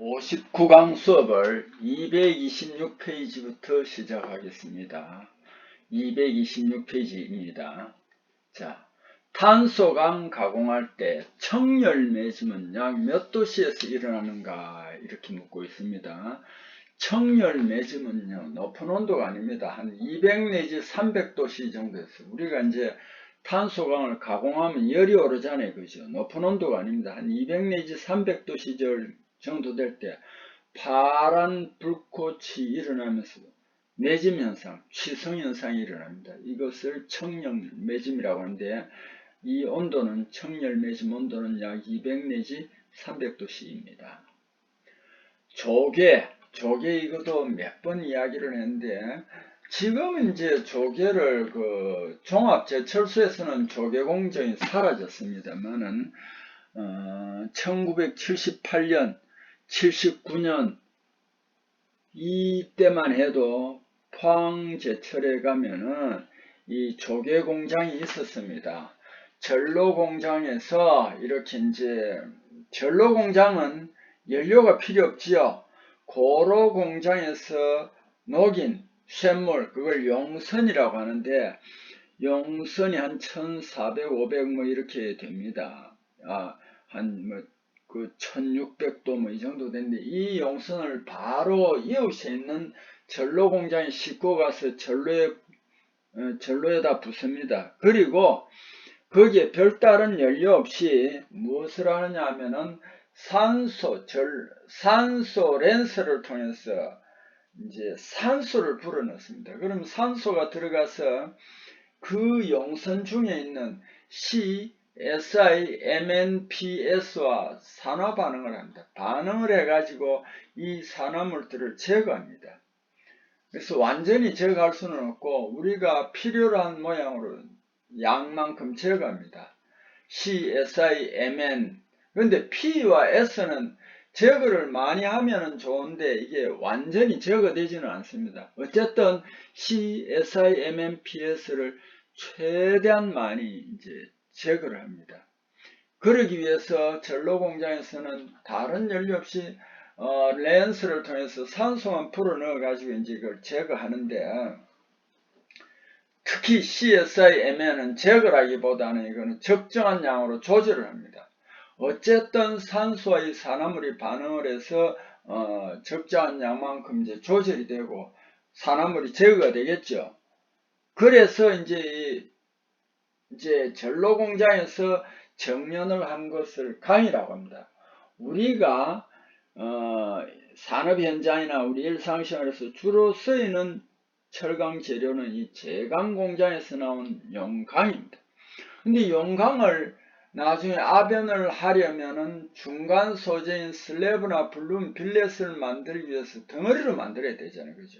59강 수업을 226페이지부터 시작하겠습니다. 226페이지입니다. 자, 탄소강 가공할 때 청열 매짐은 약 몇 도씨에서 일어나는가 이렇게 묻고 있습니다. 청열 매짐은요, 높은 온도가 아닙니다. 한 200 내지 300도씨 정도에서 우리가 이제 탄소강을 가공하면 열이 오르잖아요. 그죠? 높은 온도가 아닙니다. 한 200 내지 300도씨 정도 될 때 파란 불꽃이 일어나면서 매짐 현상, 취성 현상이 일어납니다. 이것을 청열 매짐이라고 하는데 이 온도는 청열 매짐 온도는 약 200 내지 300도씨입니다. 조개 이것도 몇 번 이야기를 했는데 지금 이제 조개를 종합제철소에서는 조개 공정이 사라졌습니다만은 1978년 79년 이때만 해도 포항제철에 가면은 이 조개 공장이 있었습니다. 전로 공장에서 이렇게 이제 전로 공장은 연료가 필요 없지요. 고로 공장에서 녹인 쇳물 그걸 용선이라고 하는데 용선이 한 1400, 500 뭐 이렇게 됩니다. 한 1600도 뭐 이 정도 되는데 이 용선을 바로 이웃에 있는 전로 공장에 싣고 가서 전로에다 붓습니다. 그리고 거기에 별다른 연료 없이 무엇을 하느냐 하면은 산소 랜서를 통해서 이제 산소를 불어넣습니다. 그럼 산소가 들어가서 그 용선 중에 있는 CSIMNPS와 산화 반응을 합니다. 반응을 해가지고 이 산화물들을 제거합니다. 그래서 완전히 제거할 수는 없고 우리가 필요로 한 모양으로 양만큼 제거합니다. CSIMN 그런데 P와 S는 제거를 많이 하면 좋은데 이게 완전히 제거되지는 않습니다. 어쨌든 CSIMNPS를 최대한 많이 이제 제거를 합니다. 그러기 위해서 전로 공장에서는 다른 연료 없이 랜스를 통해서 산소만 풀어 넣어 가지고 이제 이걸 제거하는데 특히 CSIMN은 제거라기보다는 이거는 적정한 양으로 조절을 합니다. 어쨌든 산소와 이 산화물이 반응을 해서 적정한 양만큼 이제 조절이 되고 산화물이 제거가 되겠죠. 그래서 이제 전로 공장에서 정면을 한 것을 강이라고 합니다. 우리가 산업 현장이나 우리 일상생활에서 주로 쓰이는 철강 재료는 이 제강 공장에서 나온 용강입니다. 근데 용강을 나중에 압연을 하려면은 중간 소재인 슬래브나 블룸, 빌렛을 만들기 위해서 덩어리로 만들어야 되잖아요. 그죠?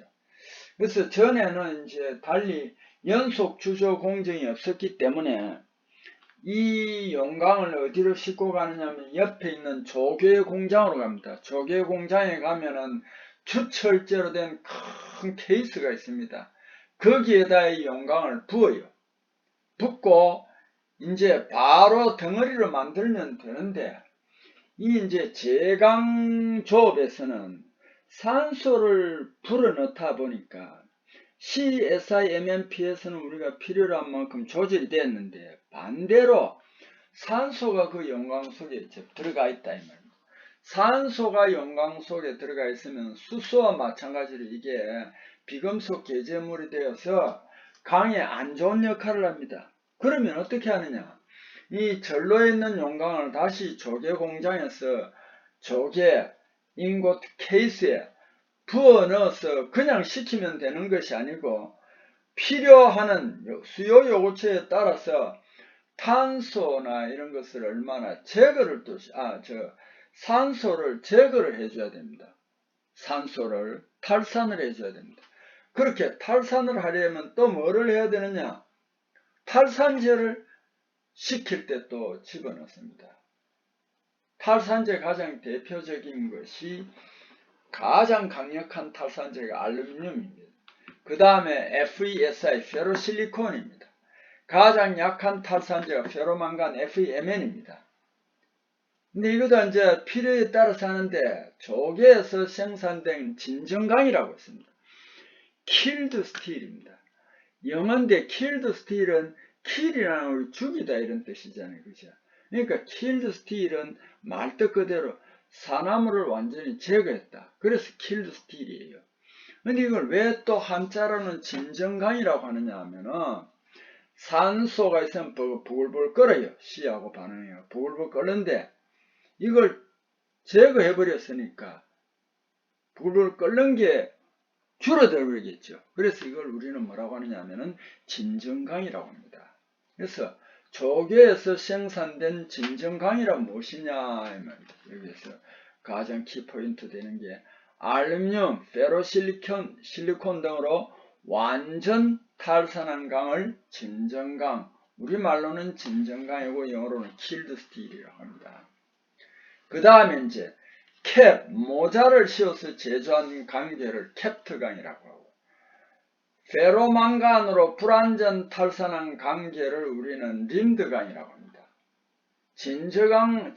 그래서 전에는 이제 달리 연속 주조 공정이 없었기 때문에 이 용강을 어디로 싣고 가느냐면 옆에 있는 조개 공장으로 갑니다. 조개 공장에 가면은 주철제로 된 큰 케이스가 있습니다. 거기에다 이 용강을 부어요. 붓고 이제 바로 덩어리로 만들면 되는데 이 이제 제강 조업에서는 산소를 불어넣다 보니까 CSIMNPS는 우리가 필요로 한 만큼 조절이 됐는데 반대로 산소가 그 용광 속에 들어가 있다 이 말입니다. 산소가 용광 속에 들어가 있으면 수소와 마찬가지로 이게 비금속 계제물이 되어서 강에 안 좋은 역할을 합니다. 그러면 어떻게 하느냐? 이 전로에 있는 용광을 다시 조개 공장에서 조개 인고 케이스에 부어 넣어서 그냥 식히면 되는 것이 아니고 필요하는 수요 요구처에 따라서 탄소나 이런 것을 얼마나 제거를 산소를 제거를 해줘야 됩니다. 산소를 탈산을 해줘야 됩니다. 그렇게 탈산을 하려면 또 뭐를 해야 되느냐? 탈산제를 식힐 때 또 집어넣습니다. 탈산제 가장 대표적인 것이 가장 강력한 탈산제가 알루미늄입니다. 그 다음에 FeSi, 페로실리콘입니다. 가장 약한 탈산제가 페로망간 FeMn입니다. 근데 이것도 이제 필요에 따라서 하는데 조개에서 생산된 진정강이라고 있습니다. 킬드 스틸입니다. 영어인데 킬드 스틸은 킬이라는 걸 죽이다 이런 뜻이잖아요. 그죠? 그러니까 킬드 스틸은 말뜻 그대로 사나무를 완전히 제거했다. 그래서 킬드 스틸이에요. 근데 이걸 왜 또 한자로는 진정강이라고 하느냐 하면은 산소가 있으면 부글부글 끓어요. C하고 반응해요. 부글부글 끓는데 이걸 제거해버렸으니까 부글부글 끓는 게 줄어들어 버리겠죠. 그래서 이걸 우리는 뭐라고 하느냐 하면은 진정강이라고 합니다. 그래서 조개에서 생산된 진정강이란 무엇이냐 하면 여기에서 가장 키포인트 되는 게 알루미늄, 페로실리콘, 실리콘 등으로 완전 탈산한 강을 진정강, 우리말로는 진정강이고 영어로는 킬드 스틸이라고 합니다. 그 다음에 이제 캡, 모자를 씌워서 제조한 강제를 캡트강이라고 하고, 페로망간으로 불완전 탈산한 강제를 우리는 린드강이라고 합니다. 진정강,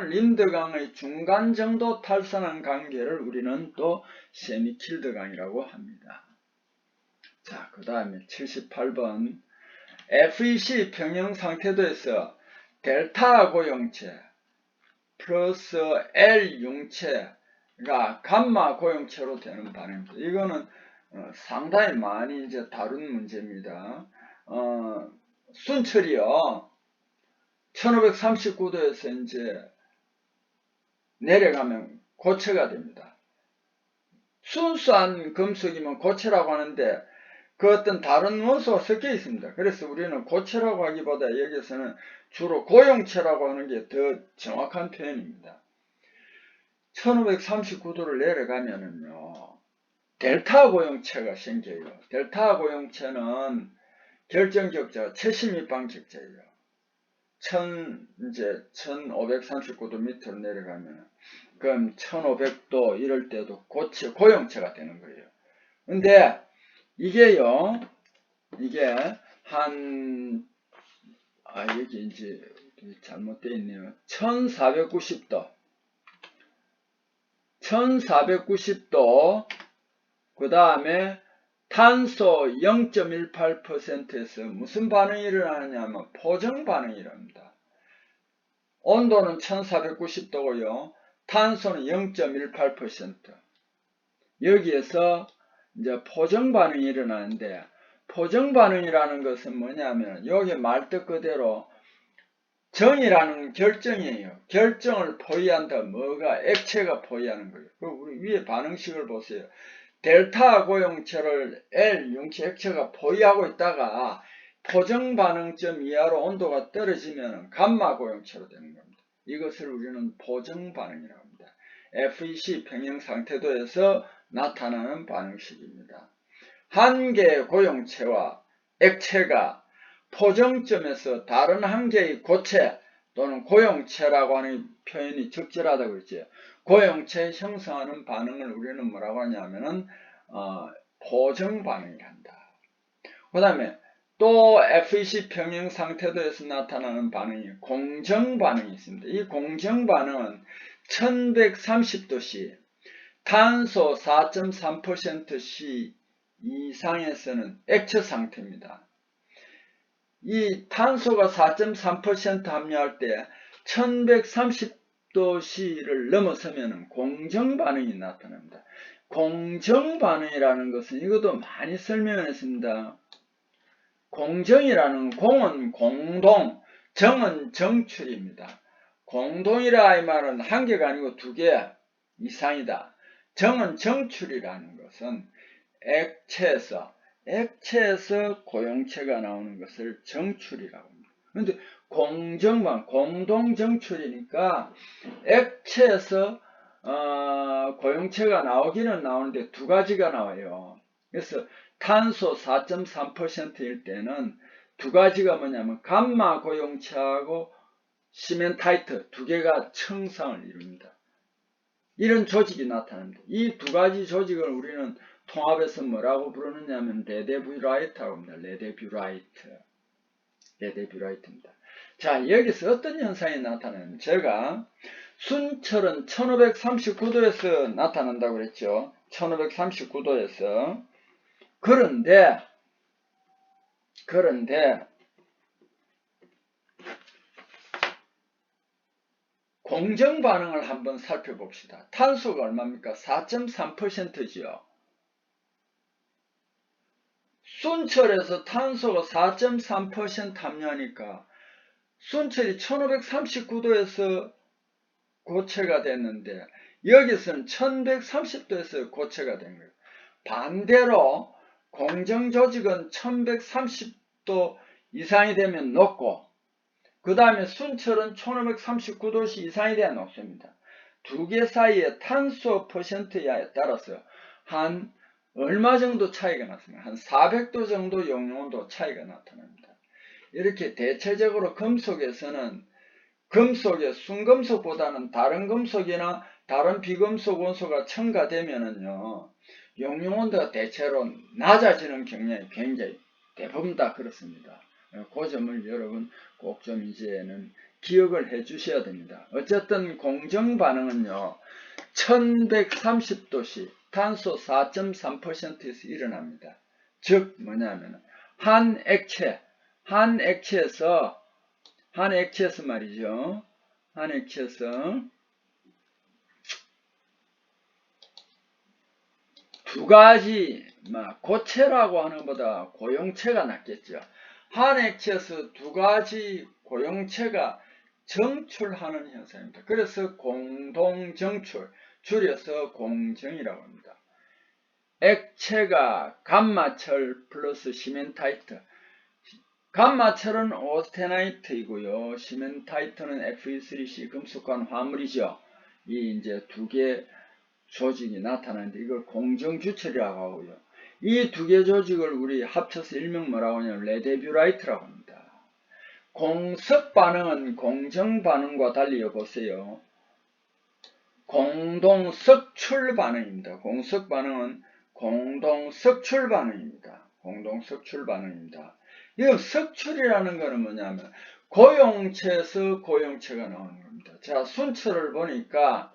린드강의 중간 정도 탈산한 강계를 우리는 또 세미킬드강이라고 합니다. 자, 그 다음에 78번 FEC 평형 상태도에서 델타 고용체 플러스 L 융체가 감마 고용체로 되는 반응입니다. 이거는 상당히 많이 이제 다룬 문제입니다. 순철이요. 1539도에서 이제 내려가면 고체가 됩니다. 순수한 금속이면 고체라고 하는데 그 어떤 다른 원소가 섞여 있습니다. 그래서 우리는 고체라고 하기보다 여기서는 주로 고용체라고 하는 게 더 정확한 표현입니다. 1539도를 내려가면은요, 델타 고용체가 생겨요. 델타 고용체는 결정격자가 70밑방 격자예요. 1539도 밑으로 내려가면, 그럼 1500도 이럴 때도 고용체가 되는 거예요. 근데 이게요, 이게 여기 이제 잘못되어 있네요. 1490도, 그 다음에 탄소 0.18%에서 무슨 반응이 일어나냐면 포정 반응이 일어납니다. 온도는 1490도고요. 탄소는 0.18%. 여기에서 이제 포정 반응이 일어나는데, 포정 반응이라는 것은 뭐냐면 여기 말뜻 그대로 정이라는 결정이에요. 결정을 포위한다. 뭐가? 액체가 포위하는 거예요. 우리 위에 반응식을 보세요. 델타 고용체를 L 융체 액체가 포위하고 있다가 포정 반응점 이하로 온도가 떨어지면 감마 고용체로 되는 겁니다. 이것을 우리는 포정 반응이라고 합니다. FEC 평형 상태도에서 나타나는 반응식입니다. 한 개의 고용체와 액체가 포정점에서 다른 한 개의 고체 또는 고용체라고 하는 표현이 적절하다고 그랬죠. 고용체 형성하는 반응을 우리는 뭐라고 하냐면은 포정 반응이란다. 그 다음에 또 FEC 평형 상태도에서 나타나는 반응이 공정 반응이 있습니다. 이 공정 반응은 1130도씨 탄소 4.3%C 이상에서는 액체 상태입니다. 이 탄소가 4.3% 함유할 때 1130도씨를 넘어서면 공정 반응이 나타납니다. 공정 반응이라는 것은 이것도 많이 설명을 했습니다. 공정이라는 공은 공동, 정은 정출입니다. 공동이라 이 말은 한 개가 아니고 두 개 이상이다. 정은 정출이라는 것은 액체에서 고용체가 나오는 것을 정출이라고 합니다. 그런데 공정반, 공동정출이니까 액체에서 고용체가 나오기는 나오는데 두 가지가 나와요. 그래서 탄소 4.3%일 때는 두 가지가 뭐냐면 감마 고용체하고 시멘타이트 두 개가 청상을 이룹니다. 이런 조직이 나타납니다. 이 두 가지 조직을 우리는 통합해서 뭐라고 부르느냐면 레데뷰라이트라고 합니다. 레데뷰라이트입니다. 자, 여기서 어떤 현상이 나타나냐면, 제가 순철은 1539도에서 나타난다고 그랬죠. 1539도에서. 그런데 공정 반응을 한번 살펴봅시다. 탄소가 얼마입니까? 4.3%지요. 순철에서 탄소가 4.3% 함유하니까 순철이 1539도에서 고체가 됐는데 여기서는 1130도에서 고체가 된 거예요. 반대로 공정조직은 1130도 이상이 되면 높고 그 다음에 순철은 1539도 이상이 돼야 높습니다. 두 개 사이의 탄소 퍼센트에 따라서 한 얼마 정도 차이가 났습니다. 한 400도 정도 용융온도 차이가 나타납니다. 이렇게 대체적으로 금속에서는 금속의 순금속보다는 다른 금속이나 다른 비금속 원소가 첨가되면은요, 용융온도가 대체로 낮아지는 경향이 굉장히 대부분 다 그렇습니다. 그 점을 여러분 꼭 좀 이제는 기억을 해 주셔야 됩니다. 어쨌든 공정 반응은요, 1130도씨 탄소 4.3%에서 일어납니다. 즉 뭐냐면 한 액체에서 말이죠. 한 액체에서 두 가지 고체라고 하는 것보다 고용체가 낫겠죠. 한 액체에서 두 가지 고용체가 정출하는 현상입니다. 그래서 공동정출, 줄여서 공정이라고 합니다. 액체가 감마철 플러스 시멘타이트, 감마철은 오스테나이트이고요. 시멘타이트는 Fe3C 금속관 화물이죠. 이 이제 두 개 조직이 나타나는데 이걸 공정주철이라고 하고요. 이 두 개 조직을 우리 합쳐서 일명 뭐라고 하냐면 레데뷰라이트라고 합니다. 공석 반응은 공정 반응과 달리 보세요. 공동석출 반응입니다. 공석 반응은 공동석출 반응입니다. 공동석출 반응입니다. 이 석출이라는 것은 뭐냐면 고용체에서 고용체가 나오는 겁니다. 자, 순철을 보니까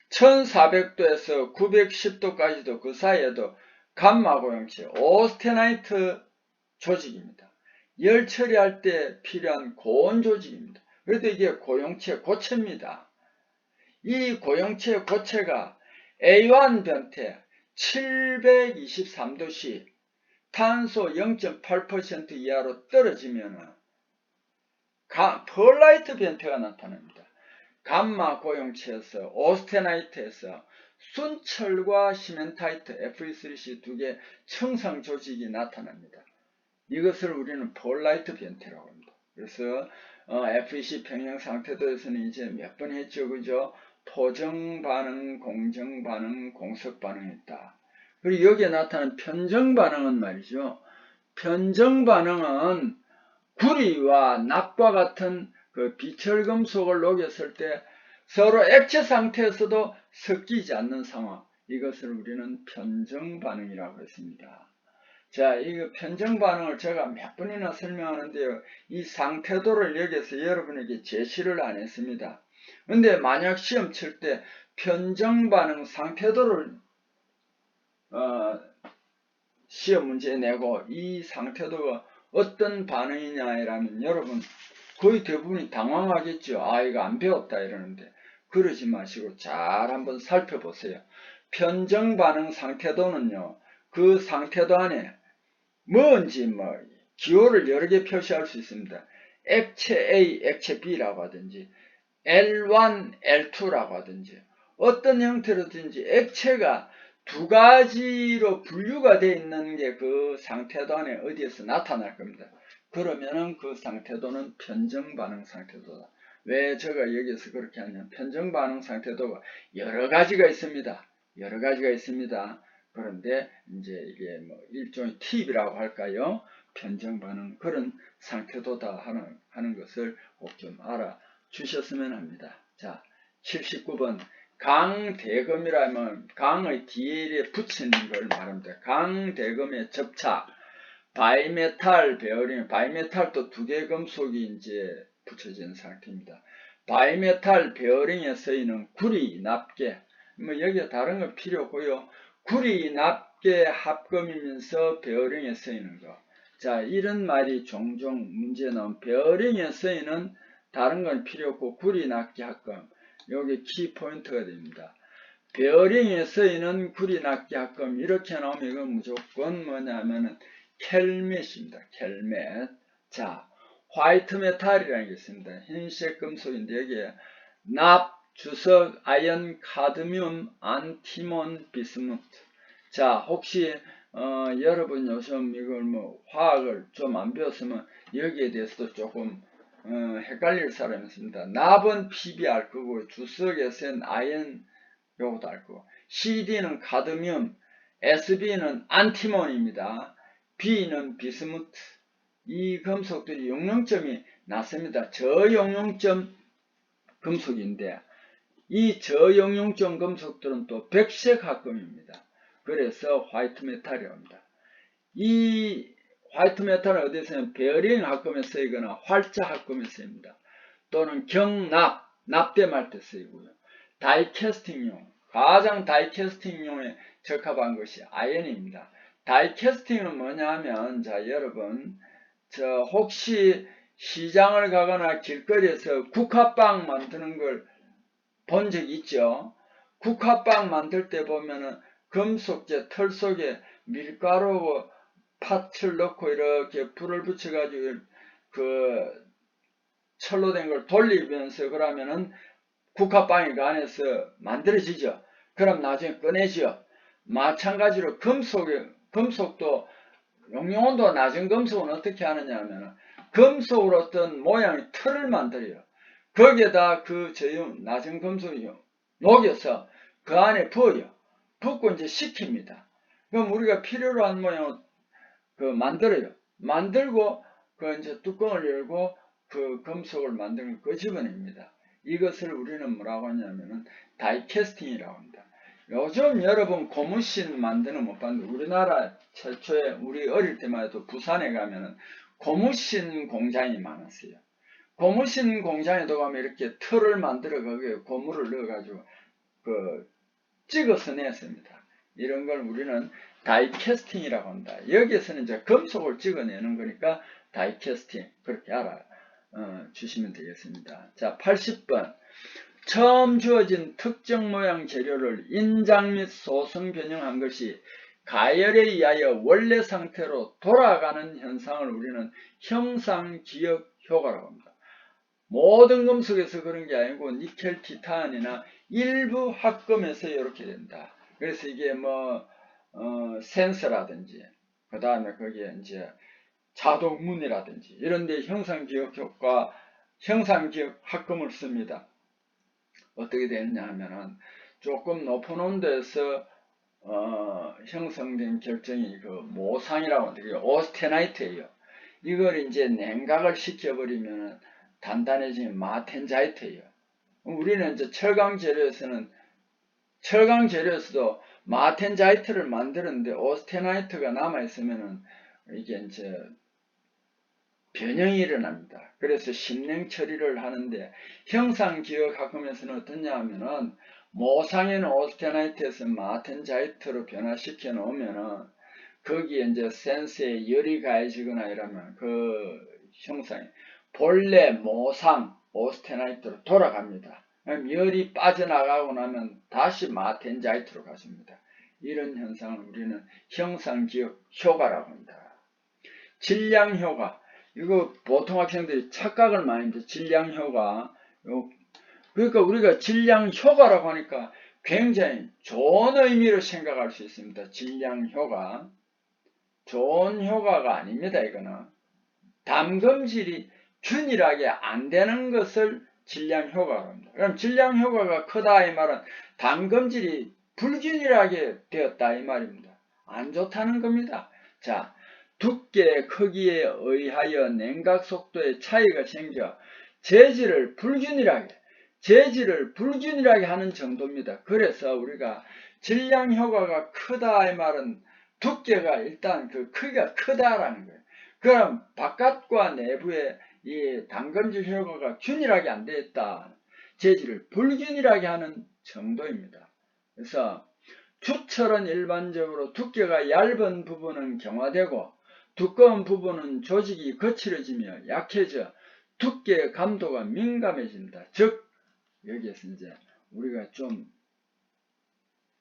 1400도에서 910도까지도 그 사이에도 감마 고용체, 오스테나이트 조직입니다. 열 처리할 때 필요한 고온 조직입니다. 그래도 이게 고용체, 고체입니다. 이 고용체, 고체가 A1 변태 723도씨 탄소 0.8% 이하로 떨어지면 펄라이트 변태가 나타납니다. 감마 고용체에서 오스테나이트에서 순철과 시멘타이트 Fe3C 두 개 청상 조직이 나타납니다. 이것을 우리는 펄라이트 변태라고 합니다. 그래서 FEC 평형 상태도에서는 이제 몇 번 했죠, 그죠? 토정 반응, 공정 반응, 공석 반응이 있다. 그리고 여기에 나타나는 편정 반응은 말이죠. 편정 반응은 구리와 납과 같은 그 비철금속을 녹였을 때 서로 액체 상태에서도 섞이지 않는 상황, 이것을 우리는 편정 반응이라고 했습니다. 자, 이 편정 반응을 제가 몇 번이나 설명하는데요. 이 상태도를 여기서 여러분에게 제시를 안 했습니다. 근데 만약 시험 칠 때 편정 반응 상태도를 시험 문제 내고 이 상태도가 어떤 반응이냐라면 여러분 거의 대부분이 당황하겠죠. 아, 이거 안 배웠다 이러는데 그러지 마시고 잘 한번 살펴보세요. 편정 반응 상태도는요, 그 상태도 안에 뭔지 기호를 여러 개 표시할 수 있습니다. 액체 A, 액체 B라고 하든지 L1, L2라고 하든지 어떤 형태로든지 액체가 두 가지로 분류가 되어 있는 게 그 상태도 안에 어디에서 나타날 겁니다. 그러면은 그 상태도는 편정 반응 상태도다. 왜 제가 여기서 그렇게 하냐면 편정 반응 상태도가 여러 가지가 있습니다. 여러 가지가 있습니다. 그런데 이제 이게 일종의 팁이라고 할까요? 편정 반응 그런 상태도다 하는 것을 꼭 좀 알아주셨으면 합니다. 자, 79번 강대금이라면 강의 뒤에 붙이는 걸 말합니다. 강대금의 접착, 바이메탈 베어링, 바이메탈도 두 개 금속이 이제 붙여진 상태입니다. 바이메탈 베어링에 쓰이는 구리, 납계, 뭐 여기에 다른 건 필요 없고요. 구리, 납계 합금이면서 베어링에 쓰이는 거. 자, 이런 말이 종종 문제에 나온 베어링에 쓰이는 다른 건 필요 없고 구리, 납계 합금. 여기 키 포인트가 됩니다. 베어링에 쓰이는 구리, 납계 합금 이렇게 나오면 이건 무조건 뭐냐면은 켈멧입니다. 켈멧. 자, 화이트 메탈이라는 게 있습니다. 흰색 금속인데 여기에 납, 주석, 아연, 카드뮴, 안티몬, 비스무트. 자, 혹시 여러분 요즘 이걸 뭐 화학을 좀 안 배웠으면 여기에 대해서도 조금 헷갈릴 사람이 있습니다. 납은 PbR 거고 주석에서는 아연 요것도 알 거고 CD는 카드뮴, SB는 안티몬입니다. B는 비스무트. 이 금속들이 용융점이 낮습니다. 저용융점 금속인데 이 저용융점 금속들은 또 백색 합금입니다. 그래서 화이트 메탈이라고 합니다. 이 화이트 메탈은 어디에 쓰냐면 베어링 합금에 쓰이거나 활자 합금에 쓰입니다. 또는 경납, 납땜할 때 쓰이고요. 다이캐스팅용, 가장 다이캐스팅용에 적합한 것이 아연입니다. 다이캐스팅은 뭐냐 하면, 자, 여러분, 혹시 시장을 가거나 길거리에서 국화빵 만드는 걸 본 적 있죠? 국화빵 만들 때 보면은 금속재 털 속에 밀가루 팥을 넣고 이렇게 불을 붙여가지고 그 철로 된 걸 돌리면서 그러면은 국화빵이 그 안에서 만들어지죠. 그럼 나중에 꺼내죠. 마찬가지로 금속도 용융온도가 낮은 금속은 어떻게 하느냐 하면은 금속으로 어떤 모양의 틀을 만들어요. 거기에다 그 낮은 금속을 녹여서 그 안에 부어요. 붓고 이제 식힙니다. 그럼 우리가 필요로 한 모양을 만들어요. 만들고 그 이제 뚜껑을 열고 그 금속을 만드는 걸 끄집어냅니다. 이것을 우리는 뭐라고 하냐면은 다이캐스팅이라고 합니다. 요즘 여러분 고무신 만드는 못 봤는데 우리나라 최초에 우리 어릴 때만 해도 부산에 가면은 고무신 공장이 많았어요. 고무신 공장에도 가면 이렇게 틀을 만들어 거기에 고무를 넣어가지고 찍어서 냈습니다. 이런 걸 우리는 다이캐스팅이라고 한다. 여기에서는 이제 금속을 찍어내는 거니까 다이캐스팅 그렇게 주시면 되겠습니다. 자, 80번. 처음 주어진 특정 모양 재료를 인장 및 소성 변형한 것이 가열에 의하여 원래 상태로 돌아가는 현상을 우리는 형상기억 효과라고 합니다. 모든 금속에서 그런 게 아니고 니켈, 티탄이나 일부 합금에서 이렇게 된다. 그래서 이게 센서라든지 그 다음에 거기에 이제 자동문이라든지 이런데 형상기억 효과, 형상기억 합금을 씁니다. 어떻게 되느냐 하면은 조금 높은 온도에서 형성된 결정이 그 모상이라고 하는데 그게 오스테나이트예요. 이걸 이제 냉각을 시켜버리면 단단해진 마텐자이트예요. 우리는 이제 철강 재료에서도 마텐자이트를 만드는데 오스테나이트가 남아있으면은 이게 이제 변형이 일어납니다. 그래서 심냉 처리를 하는데 형상기억학금에서는 어떠냐 하면은 모상에는 오스테나이트에서 마텐자이트로 변화시켜 놓으면은 거기에 이제 센스에 열이 가해지거나 이러면 그 형상이 본래 모상 오스테나이트로 돌아갑니다. 그럼 열이 빠져나가고 나면 다시 마텐자이트로 가십니다. 이런 현상을 우리는 형상기억 효과라고 합니다. 질량효과. 이거 보통 학생들이 착각을 많이 합니다. 질량효과. 그러니까 우리가 질량효과라고 하니까 굉장히 좋은 의미로 생각할 수 있습니다. 질량효과. 좋은 효과가 아닙니다. 이거는. 담금질이 균일하게 안 되는 것을 질량효과라고 합니다. 그럼 질량효과가 크다 이 말은 담금질이 불균일하게 되었다 이 말입니다. 안 좋다는 겁니다. 자, 두께, 크기에 의하여 냉각 속도의 차이가 생겨 재질을 불균일하게 하는 정도입니다. 그래서 우리가 질량 효과가 크다 이 말은 두께가 일단 그 크기가 크다라는 거예요. 그럼 바깥과 내부의 이 담금질 효과가 균일하게 안 되어 있다. 재질을 불균일하게 하는 정도입니다. 그래서 주철은 일반적으로 두께가 얇은 부분은 경화되고 두꺼운 부분은 조직이 거칠어지며 약해져 두께의 감도가 민감해집니다. 즉 여기에서 이제 우리가 좀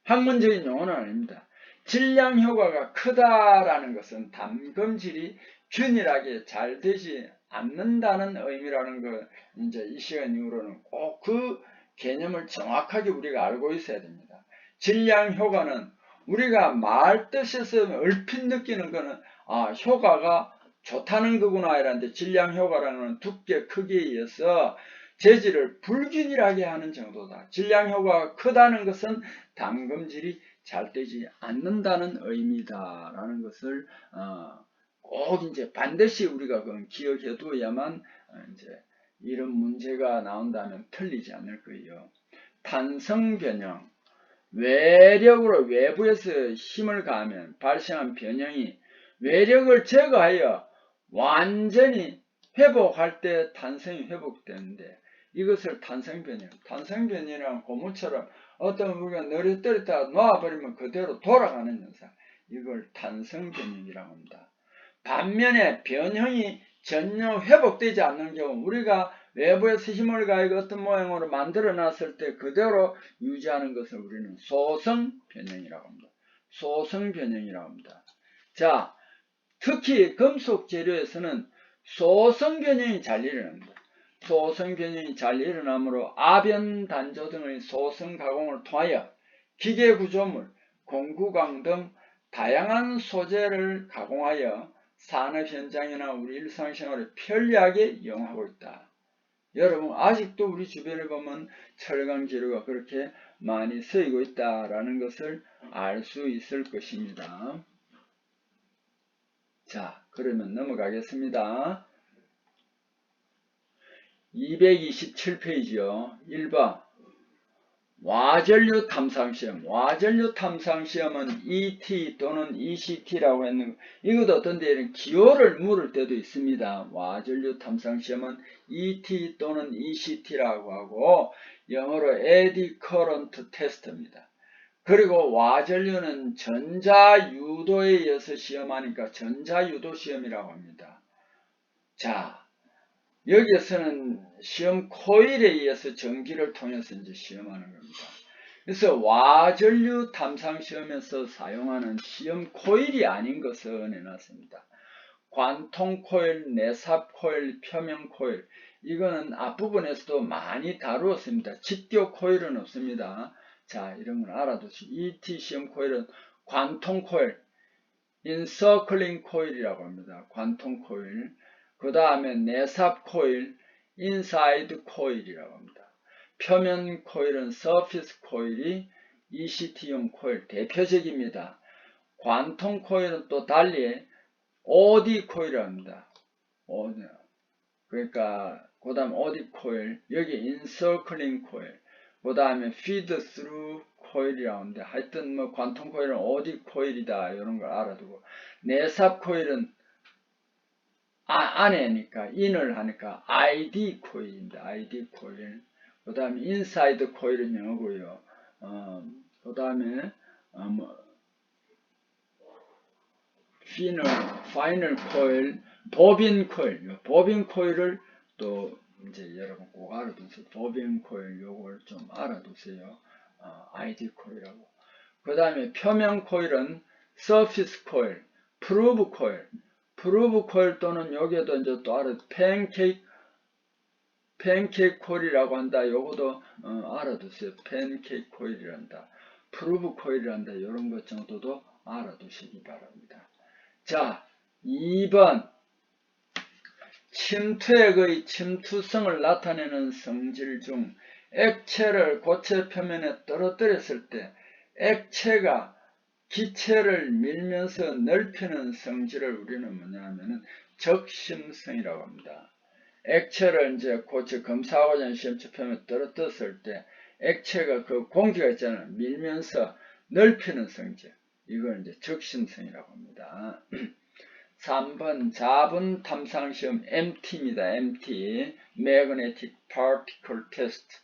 학문적인 용어는 아닙니다. 질량 효과가 크다라는 것은 담금질이 균일하게 잘 되지 않는다는 의미라는 걸 이제 이 시간 이후로는 꼭 그 개념을 정확하게 우리가 알고 있어야 됩니다. 질량 효과는 우리가 말 뜻에서 얼핏 느끼는 거는 효과가 좋다는 거구나 이라는데 질량 효과라는 두께 크기에 의해서 재질을 불균일하게 하는 정도다. 질량 효과가 크다는 것은 담금질이 잘 되지 않는다는 의미다라는 것을 꼭 이제 반드시 우리가 기억해 두어야만 이제 이런 문제가 나온다면 틀리지 않을 거예요. 탄성 변형, 외력으로 외부에서 힘을 가하면 발생한 변형이 외력을 제거하여 완전히 회복할 때 탄성이 회복되는데 이것을 탄성변형, 탄성변형이란 고무처럼 어떤 우리가 느릿느릿하다 놓아버리면 그대로 돌아가는 현상, 이걸 탄성변형이라고 합니다. 반면에 변형이 전혀 회복되지 않는 경우 우리가 외부에서 힘을 가하여 어떤 모양으로 만들어 놨을 때 그대로 유지하는 것을 우리는 소성변형이라고 합니다. 소성변형이라고 합니다. 자, 특히 금속 재료에서는 소성변형이 잘 일어납니다. 소성변형이 잘 일어나므로 아변, 단조 등의 소성 가공을 통하여 기계구조물, 공구강 등 다양한 소재를 가공하여 산업 현장이나 우리 일상생활에 편리하게 이용하고 있다. 여러분 아직도 우리 주변에 보면 철강 재료가 그렇게 많이 쓰이고 있다라는 것을 알 수 있을 것입니다. 자, 그러면 넘어가겠습니다. 227페이지요. 1번 와전류 탐상시험. 와전류 탐상시험은 ET 또는 ECT라고 했는, 이것도 어떤 데는 기호를 물을 때도 있습니다. 와전류 탐상시험은 ET 또는 ECT라고 하고 영어로 Eddy Current Test입니다. 그리고 와전류는 전자유도에 의해서 시험하니까 전자유도 시험이라고 합니다. 자, 여기에서는 시험 코일에 의해서 전기를 통해서 이제 시험하는 겁니다. 그래서 와전류 탐상 시험에서 사용하는 시험 코일이 아닌 것을 내놨습니다. 관통 코일, 내삽 코일, 표면 코일, 이거는 앞부분에서도 많이 다루었습니다. 직교 코일은 없습니다. 자, 이런 걸 알아두시고 ET 시험 코일은 관통 코일, 인서클링 코일이라고 합니다. 관통 코일. 그 다음에 내삽 코일, 인사이드 코일이라고 합니다. 표면 코일은 서피스 코일이 ECT용 코일 대표적입니다. 관통 코일은 또 달리 OD 코일이라고 합니다. 그러니까 그 다음 OD 코일, 여기 인서클링 코일, 그 다음에 feed through 코일이라고 하는데 하여튼 뭐 관통 코일은 OD 코일이다 이런 걸 알아두고, 내삽 코일은 안에니까 인을 하니까 ID 코일입니다. ID 코일. 그 다음에 인사이드 코일은 영어고요. 그 다음에 파이널 코일, 보빈 코일. 보빈 코일을 또 이제 여러분 꼭 알아두세요. 보빈 코일 요걸 좀 알아두세요. ID 코일하고. 그 다음에 표면 코일은 서피스 코일, 프루브 코일. 프루브 코일 또는 여기에도 이제 또 팬케이크 코일이라고 한다. 요것도 알아두세요. 팬케이크 코일이란다. 프루브 코일이란다. 이런 것 정도도 알아두시기 바랍니다. 자, 2번 침투액의 침투성을 나타내는 성질 중 액체를 고체 표면에 떨어뜨렸을 때 액체가 기체를 밀면서 넓히는 성질을 우리는 뭐냐 하면은 적심성이라고 합니다. 액체를 이제 고체 검사하고자 하는 시험체 표면에 떨어뜨렸을 때 액체가 그 공기가 있잖아요. 밀면서 넓히는 성질. 이걸 이제 적심성이라고 합니다. 3번 자분 탐상시험 MT입니다. MT Magnetic Particle Test.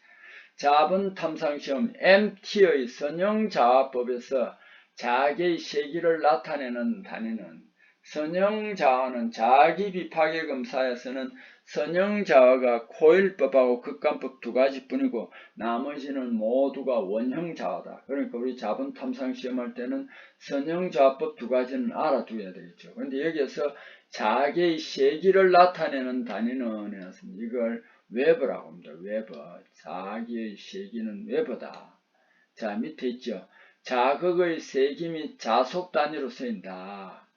자분 탐상시험 MT의 선형자화법에서 자기의 세기를 나타내는 단위는 선형자화는 자기비파괴 검사에서는 선형자화가 코일법하고 극관법 두 가지뿐이고 나머지는 모두가 원형자화다. 그러니까 우리 자분 탐상시험 할 때는 선형자화법 두 가지는 알아두어야 되겠죠. 그런데 여기에서 자기의 세기를 나타내는 단위는 이걸 웨버라고 합니다. 웨버. 자기의 세기는 웨버다. 자, 밑에 있죠. 자극의 세기 및 자속 단위로 쓰인다.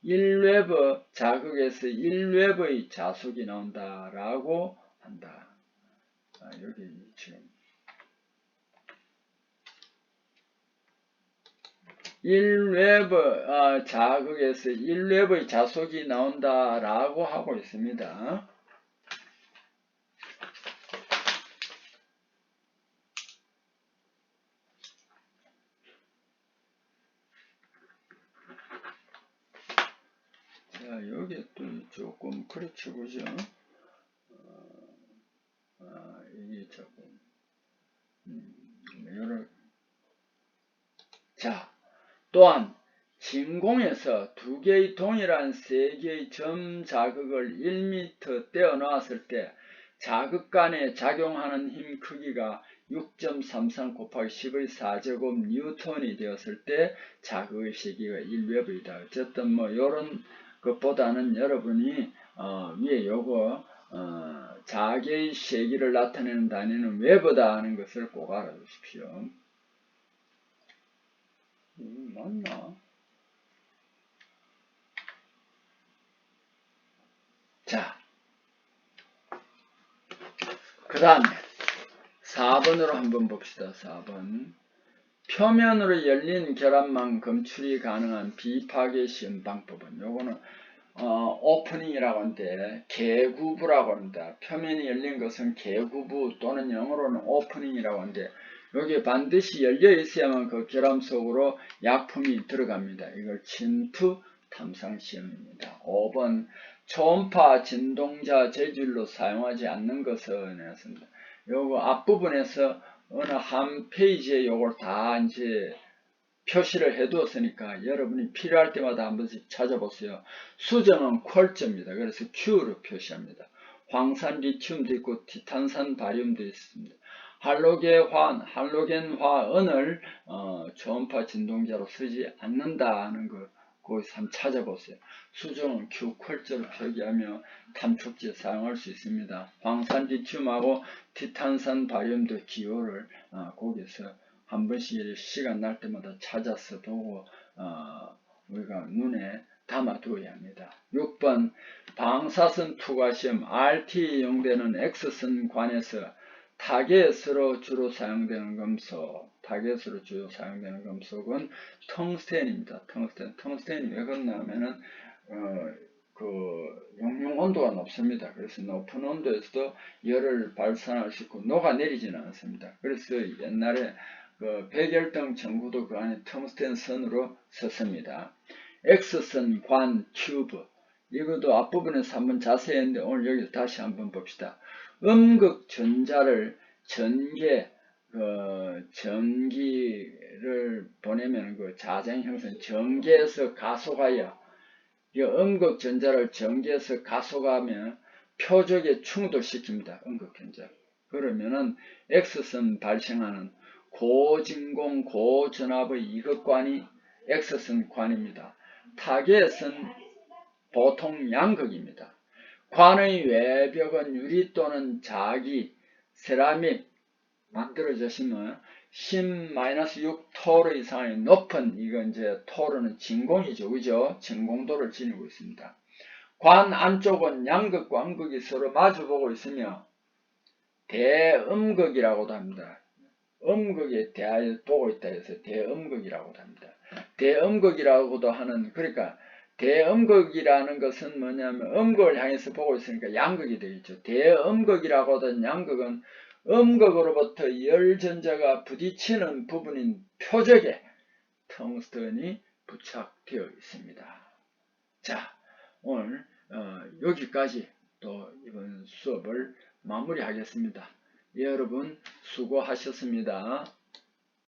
1웨버 자극에서 1웨버의 자속이 나온다라고 한다. 자, 여기 지금 1웨버 자극에서 1웨버의 자속이 나온다라고 하고 있습니다. 자, 여기 또 조금 그렇죠, 그죠? 이게 조금, 여러, 자, 또한, 진공에서 두 개의 동일한 세 개의 점 자극을 1m 떼어 놓았을 때, 자극 간에 작용하는 힘 크기가 6.33 곱하기 10의 4제곱 뉴턴이 되었을 때, 자극의 세기가 1웨버이다. 어쨌든 요런 것보다는 여러분이 위에 요거 자기의 세기를 나타내는 단위는 웨버다 하는 것을 꼭 알아두십시오. 맞나? 자, 그 다음에 4번으로 한번 봅시다. 4번. 표면으로 열린 결합망 검출이 가능한 비파괴 시험 방법은 요거는 오프닝이라고 하는데 개구부라고 합니다. 표면이 열린 것은 개구부 또는 영어로는 오프닝이라고 하는데 여기에 반드시 열려 있어야만 그 결합 속으로 약품이 들어갑니다. 이걸 침투 탐상 시험입니다. 5번 초음파 진동자 재질로 사용하지 않는 것은 했습니다. 요거 앞부분에서 어느 한 페이지에 요걸 다 이제 표시를 해두었으니까 여러분이 필요할 때마다 한 번씩 찾아보세요. 수정은 퀄점입니다. 그래서 Q로 표시합니다. 황산 리튬도 있고 티탄산 바리움도 있습니다. 할로겐화은을 초음파 진동자로 쓰지 않는다는 거 거기서 한번 찾아보세요. 수정은 Q 퀄점을 표기하며 탐촉지에 사용할 수 있습니다. 황산 리튬하고 티탄산 바리움도 기호를 거기서 한 번씩 시간 날 때마다 찾아서 보고 우리가 눈에 담아두어야 합니다. 6번 방사선 투과시험 RT에 이용되는 X선 관에서 타겟으로 주로 사용되는 금속, 타겟으로 주로 사용되는 금속은 텅스텐입니다. 텅스텐이 왜 그러냐면은 용융 온도가 높습니다. 그래서 높은 온도에서도 열을 발산할 수 있고 녹아내리지는 않습니다. 그래서 옛날에 백열등 전구도 그 안에 텅스텐 선으로 썼습니다. X선 관 튜브 이것도 앞부분에서 한번 자세히 했는데 오늘 여기서 다시 한번 봅시다. 음극 전자를 전기를 보내면 그 자장 형성 전기에서 가속하여 이 음극 전자를 전기에서 가속하면 표적에 충돌시킵니다. 음극 전자. 그러면은 X선 발생하는 고진공 고전압의 이극관이 X선 관입니다. 타겟은 보통 양극입니다. 관의 외벽은 유리 또는 자기, 세라믹 만들어졌으면 10-6 토르 이상의 높은, 이건 이제 토르는 진공이죠. 그죠? 진공도를 지니고 있습니다. 관 안쪽은 양극과 음극이 서로 마주보고 있으며 대음극이라고도 합니다. 음극에 대하여 보고 있다 해서 대음극이라고도 합니다. 대음극이라고도 하는, 그러니까 대음극이라는 것은 뭐냐면 음극을 향해서 보고 있으니까 양극이 되겠죠. 대음극이라고 하던 양극은 음극으로부터 열전자가 부딪히는 부분인 표적에 텅스턴이 부착되어 있습니다. 자, 오늘 여기까지 또 이번 수업을 마무리하겠습니다. 여러분 수고하셨습니다.